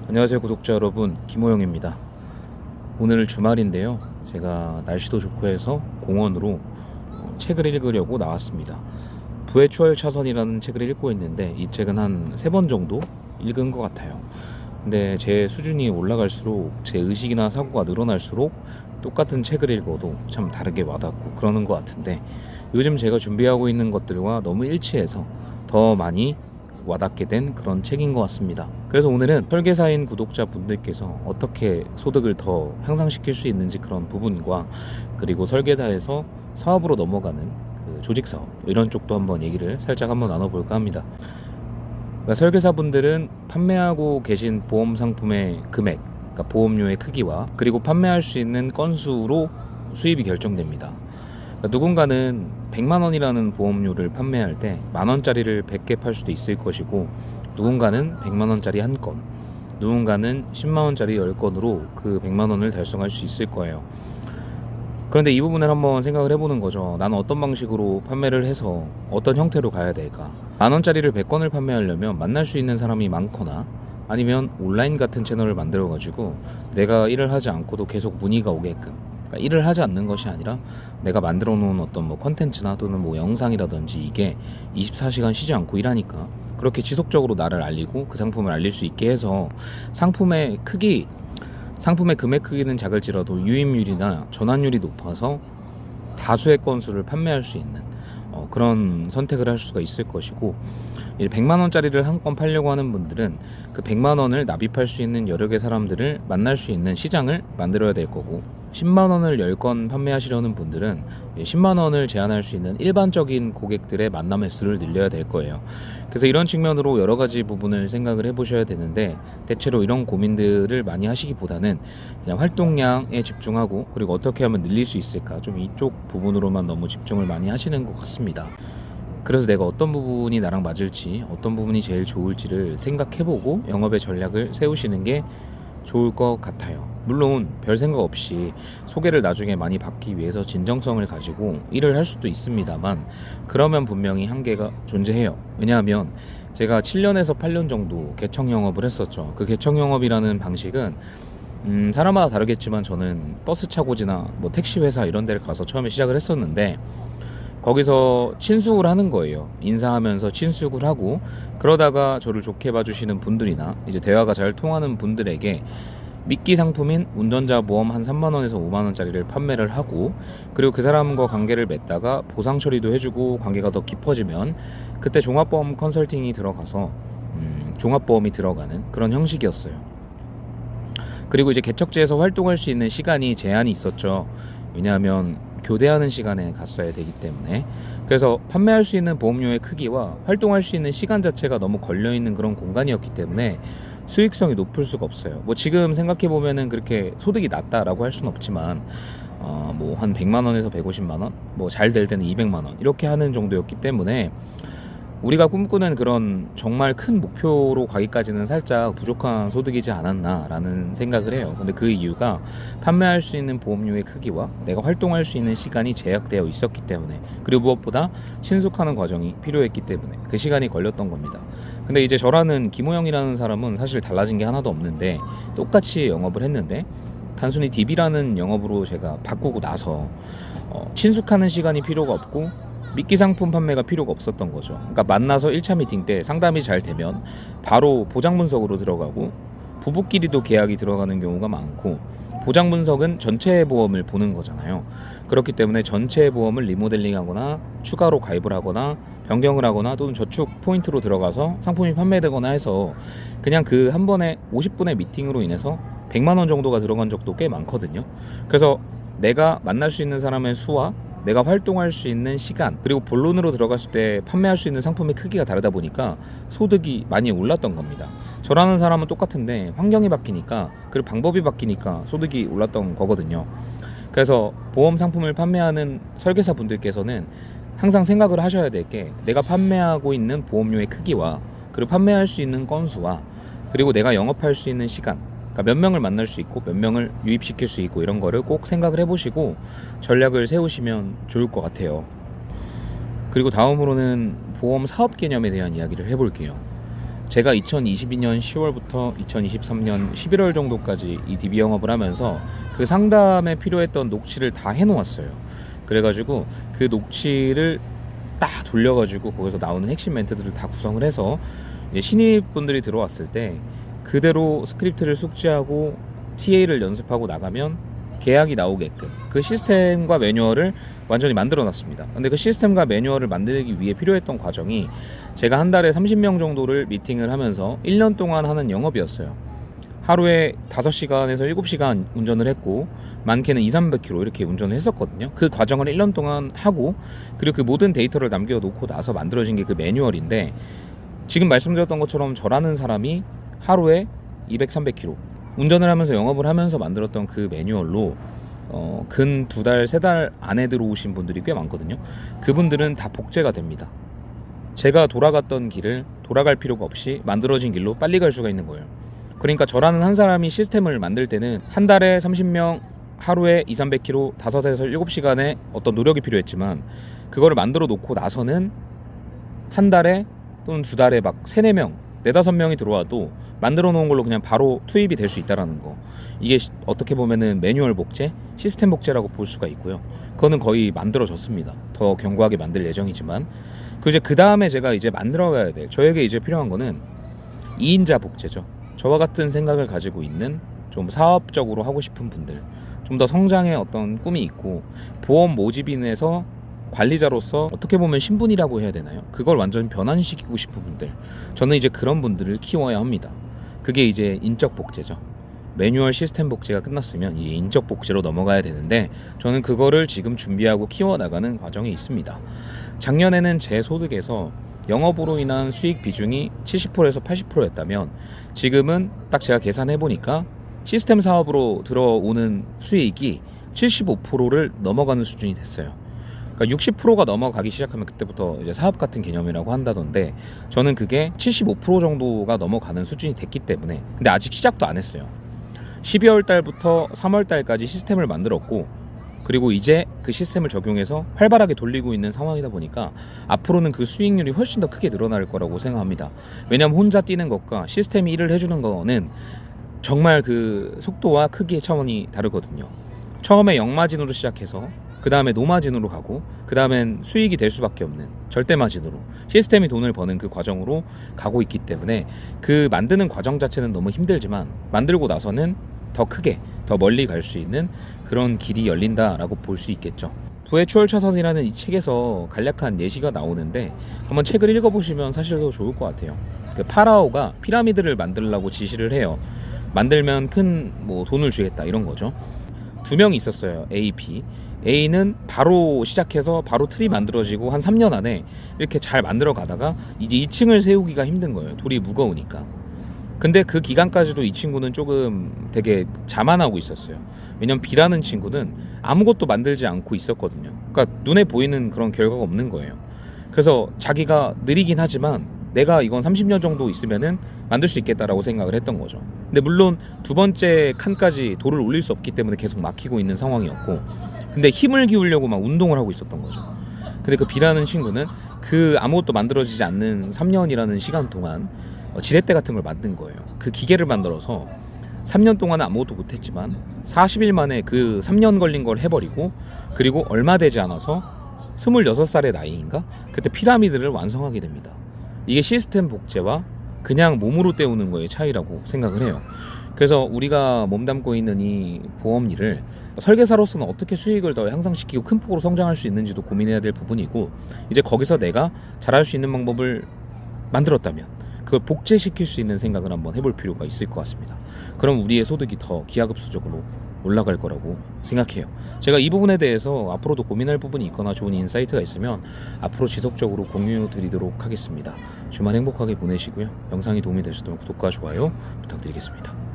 안녕하세요 구독자 여러분, 김호영입니다. 오늘 주말인데요, 제가 날씨도 좋고 해서 공원으로 책을 읽으려고 나왔습니다. 부의 추월 차선이라는 책을 읽고 있는데 이 책은 한 3번 정도 읽은 것 같아요. 근데 제 수준이 올라갈수록 제 의식이나 사고가 늘어날수록 똑같은 책을 읽어도 참 다르게 와닿고 그러는 것 같은데, 요즘 제가 준비하고 있는 것들과 너무 일치해서 더 많이 와닿게 된 그런 책인 것 같습니다. 그래서 오늘은 설계사인 구독자분들께서 어떻게 소득을 더 향상시킬 수 있는지 그런 부분과, 그리고 설계사에서 사업으로 넘어가는 그 조직사업 이런 쪽도 한번 얘기를 살짝 한번 나눠볼까 합니다. 그러니까 설계사분들은 판매하고 계신 보험 상품의 금액, 그러니까 보험료의 크기와 그리고 판매할 수 있는 건수로 수입이 결정됩니다. 그러니까 누군가는 100만 원이라는 보험료를 판매할 때 만 원짜리를 100개 팔 수도 있을 것이고, 누군가는 100만 원짜리 한 건, 누군가는 10만 원짜리 10건으로 그 100만 원을 달성할 수 있을 거예요. 그런데 이 부분을 한번 생각을 해보는 거죠. 나는 어떤 방식으로 판매를 해서 어떤 형태로 가야 될까? 만 원짜리를 100건을 판매하려면 만날 수 있는 사람이 많거나, 아니면 온라인 같은 채널을 만들어 가지고 내가 일을 하지 않고도 계속 문의가 오게끔, 그러니까 일을 하지 않는 것이 아니라 내가 만들어 놓은 어떤 뭐 컨텐츠나 또는 뭐 영상이라든지 이게 24시간 쉬지 않고 일하니까 그렇게 지속적으로 나를 알리고 그 상품을 알릴 수 있게 해서 상품의 크기, 상품의 금액 크기는 작을지라도 유입률이나 전환율이 높아서 다수의 건수를 판매할 수 있는 그런 선택을 할 수가 있을 것이고, 100만 원짜리를 한 건 팔려고 하는 분들은 그 100만 원을 납입할 수 있는 여러 개 사람들을 만날 수 있는 시장을 만들어야 될 거고, 10만 원을 10건 판매하시려는 분들은 10만 원을 제한할 수 있는 일반적인 고객들의 만남 횟수를 늘려야 될 거예요. 그래서 이런 측면으로 여러 가지 부분을 생각을 해보셔야 되는데, 대체로 이런 고민들을 많이 하시기보다는 그냥 활동량에 집중하고, 그리고 어떻게 하면 늘릴 수 있을까, 좀 이쪽 부분으로만 너무 집중을 많이 하시는 것 같습니다. 그래서 내가 어떤 부분이 나랑 맞을지, 어떤 부분이 제일 좋을지를 생각해보고 영업의 전략을 세우시는 게 좋을 것 같아요. 물론 별 생각 없이 소개를 나중에 많이 받기 위해서 진정성을 가지고 일을 할 수도 있습니다만, 그러면 분명히 한계가 존재해요. 왜냐하면 제가 7년에서 8년 정도 개청 영업을 했었죠. 그 개청 영업이라는 방식은 사람마다 다르겠지만 저는 버스 차고지나 뭐 택시 회사 이런 데를 가서 처음에 시작을 했었는데, 거기서 친숙을 하는 거예요. 인사하면서 친숙을 하고, 그러다가 저를 좋게 봐주시는 분들이나 이제 대화가 잘 통하는 분들에게 미끼 상품인 운전자 보험 한 3만 원에서 5만 원짜리를 판매를 하고, 그리고 그 사람과 관계를 맺다가 보상 처리도 해주고 관계가 더 깊어지면 그때 종합보험 컨설팅이 들어가서 종합보험이 들어가는 그런 형식이었어요. 그리고 이제 개척지에서 활동할 수 있는 시간이 제한이 있었죠. 왜냐하면 교대하는 시간에 갔어야 되기 때문에. 그래서 판매할 수 있는 보험료의 크기와 활동할 수 있는 시간 자체가 너무 걸려있는 그런 공간이었기 때문에 수익성이 높을 수가 없어요. 뭐 지금 생각해 보면은 그렇게 소득이 낮다라고 할 수는 없지만 뭐 한 100만 원에서 150만 원, 뭐 잘 될 때는 200만 원 이렇게 하는 정도였기 때문에 우리가 꿈꾸는 그런 정말 큰 목표로 가기까지는 살짝 부족한 소득이지 않았나라는 생각을 해요. 근데 그 이유가 판매할 수 있는 보험료의 크기와 내가 활동할 수 있는 시간이 제약되어 있었기 때문에, 그리고 무엇보다 친숙하는 과정이 필요했기 때문에 그 시간이 걸렸던 겁니다. 근데 이제 저라는 김호영이라는 사람은 사실 달라진 게 하나도 없는데, 똑같이 영업을 했는데 단순히 DB라는 영업으로 제가 바꾸고 나서 친숙하는 시간이 필요가 없고 미끼 상품 판매가 필요가 없었던 거죠. 그러니까 만나서 1차 미팅 때 상담이 잘 되면 바로 보장 분석으로 들어가고, 부부끼리도 계약이 들어가는 경우가 많고, 보장 분석은 전체 보험을 보는 거잖아요. 그렇기 때문에 전체 보험을 리모델링하거나 추가로 가입을 하거나 변경을 하거나 또는 저축 포인트로 들어가서 상품이 판매되거나 해서 그냥 그 한 번에 50분의 미팅으로 인해서 100만 원 정도가 들어간 적도 꽤 많거든요. 그래서 내가 만날 수 있는 사람의 수와 내가 활동할 수 있는 시간, 그리고 본론으로 들어갔을 때 판매할 수 있는 상품의 크기가 다르다 보니까 소득이 많이 올랐던 겁니다. 저라는 사람은 똑같은데 환경이 바뀌니까, 그리고 방법이 바뀌니까 소득이 올랐던 거거든요. 그래서 보험 상품을 판매하는 설계사 분들께서는 항상 생각을 하셔야 될 게, 내가 판매하고 있는 보험료의 크기와 그리고 판매할 수 있는 건수와 그리고 내가 영업할 수 있는 시간, 그러니까 몇 명을 만날 수 있고 몇 명을 유입시킬 수 있고 이런 거를 꼭 생각을 해보시고 전략을 세우시면 좋을 것 같아요. 그리고 다음으로는 보험 사업 개념에 대한 이야기를 해볼게요. 제가 2022년 10월부터 2023년 11월 정도까지 이 DB 영업을 하면서 그 상담에 필요했던 녹취를 다 해놓았어요. 그래가지고 그 녹취를 딱 돌려가지고 거기서 나오는 핵심 멘트들을 다 구성을 해서 이제 신입분들이 들어왔을 때 그대로 스크립트를 숙지하고 TA를 연습하고 나가면 계약이 나오게끔 그 시스템과 매뉴얼을 완전히 만들어 놨습니다. 근데 그 시스템과 매뉴얼을 만들기 위해 필요했던 과정이 제가 한 달에 30명 정도를 미팅을 하면서 1년 동안 하는 영업이었어요. 하루에 5시간에서 7시간 운전을 했고 많게는 200~300km 이렇게 운전을 했었거든요. 그 과정을 1년 동안 하고 그리고 그 모든 데이터를 남겨놓고 나서 만들어진 게 그 매뉴얼인데, 지금 말씀드렸던 것처럼 저라는 사람이 하루에 200~300km 운전을 하면서 영업을 하면서 만들었던 그 매뉴얼로 근 2달, 3달 안에 들어오신 분들이 꽤 많거든요. 그분들은 다 복제가 됩니다. 제가 돌아갔던 길을 돌아갈 필요가 없이 만들어진 길로 빨리 갈 수가 있는 거예요. 그러니까 저라는 한 사람이 시스템을 만들 때는 한 달에 30명, 하루에 200~300km, 5에서 7시간의 어떤 노력이 필요했지만 그거를 만들어 놓고 나서는 한 달에 또는 2달에 막 3~4명, 4~5명이 들어와도 만들어 놓은 걸로 그냥 바로 투입이 될 수 있다는 거. 이게 어떻게 보면은 매뉴얼 복제, 시스템 복제라고 볼 수가 있고요. 그거는 거의 만들어졌습니다. 더 견고하게 만들 예정이지만 그 다음에 제가 이제 만들어가야 될, 저에게 이제 필요한 거는 2인자 복제죠. 저와 같은 생각을 가지고 있는 좀 사업적으로 하고 싶은 분들, 좀 더 성장의 어떤 꿈이 있고 보험 모집인에서 관리자로서 어떻게 보면 신분이라고 해야 되나요? 그걸 완전 변환시키고 싶은 분들, 저는 이제 그런 분들을 키워야 합니다. 그게 이제 인적 복제죠. 매뉴얼 시스템 복제가 끝났으면 이제 인적 복제로 넘어가야 되는데 저는 그거를 지금 준비하고 키워나가는 과정에 있습니다. 작년에는 제 소득에서 영업으로 인한 수익 비중이 70%에서 80%였다면 지금은 딱 제가 계산해 보니까 시스템 사업으로 들어오는 수익이 75%를 넘어가는 수준이 됐어요. 그러니까 60%가 넘어가기 시작하면 그때부터 이제 사업 같은 개념이라고 한다던데, 저는 그게 75% 정도가 넘어가는 수준이 됐기 때문에, 근데 아직 시작도 안 했어요. 12월 달부터 3월 달까지 시스템을 만들었고, 그리고 이제 그 시스템을 적용해서 활발하게 돌리고 있는 상황이다 보니까 앞으로는 그 수익률이 훨씬 더 크게 늘어날 거라고 생각합니다. 왜냐하면 혼자 뛰는 것과 시스템이 일을 해주는 거는 정말 그 속도와 크기의 차원이 다르거든요. 처음에 0마진으로 시작해서 그 다음에 노마진으로 가고 그 다음엔 수익이 될 수밖에 없는 절대마진으로 시스템이 돈을 버는 그 과정으로 가고 있기 때문에 그 만드는 과정 자체는 너무 힘들지만 만들고 나서는 더 크게 더 멀리 갈 수 있는 그런 길이 열린다라고 볼 수 있겠죠. 부의 추월 차선이라는 이 책에서 간략한 예시가 나오는데 한번 책을 읽어보시면 사실 더 좋을 것 같아요. 그 파라오가 피라미드를 만들려고 지시를 해요. 만들면 큰 뭐 돈을 주겠다 이런 거죠. 2명이 있었어요. A, B. A는 바로 시작해서 바로 틀이 만들어지고 한 3년 안에 이렇게 잘 만들어 가다가 이제 2층을 세우기가 힘든 거예요. 돌이 무거우니까. 근데 그 기간까지도 이 친구는 조금 되게 자만하고 있었어요. 왜냐면 B라는 친구는 아무것도 만들지 않고 있었거든요. 그러니까 눈에 보이는 그런 결과가 없는 거예요. 그래서 자기가 느리긴 하지만 내가 이건 30년 정도 있으면은 만들 수 있겠다라고 생각을 했던 거죠. 근데 물론 두 번째 칸까지 돌을 올릴 수 없기 때문에 계속 막히고 있는 상황이었고, 근데 힘을 기울려고 막 운동을 하고 있었던 거죠. 근데 그 B라는 친구는 그 아무것도 만들어지지 않는 3년이라는 시간 동안 지렛대 같은 걸 만든 거예요. 그 기계를 만들어서 3년 동안은 아무것도 못했지만 40일 만에 그 3년 걸린 걸 해버리고, 그리고 얼마 되지 않아서 26살의 나이인가? 그때 피라미드를 완성하게 됩니다. 이게 시스템 복제와 그냥 몸으로 때우는 거의 차이라고 생각을 해요. 그래서 우리가 몸담고 있는 이 보험 일을 설계사로서는 어떻게 수익을 더 향상시키고 큰 폭으로 성장할 수 있는지도 고민해야 될 부분이고, 이제 거기서 내가 잘할 수 있는 방법을 만들었다면 그걸 복제시킬 수 있는 생각을 한번 해볼 필요가 있을 것 같습니다. 그럼 우리의 소득이 더 기하급수적으로 올라갈 거라고 생각해요. 제가 이 부분에 대해서 앞으로도 고민할 부분이 있거나 좋은 인사이트가 있으면 앞으로 지속적으로 공유 드리도록 하겠습니다. 주말 행복하게 보내시고요. 영상이 도움이 되셨다면 구독과 좋아요 부탁드리겠습니다.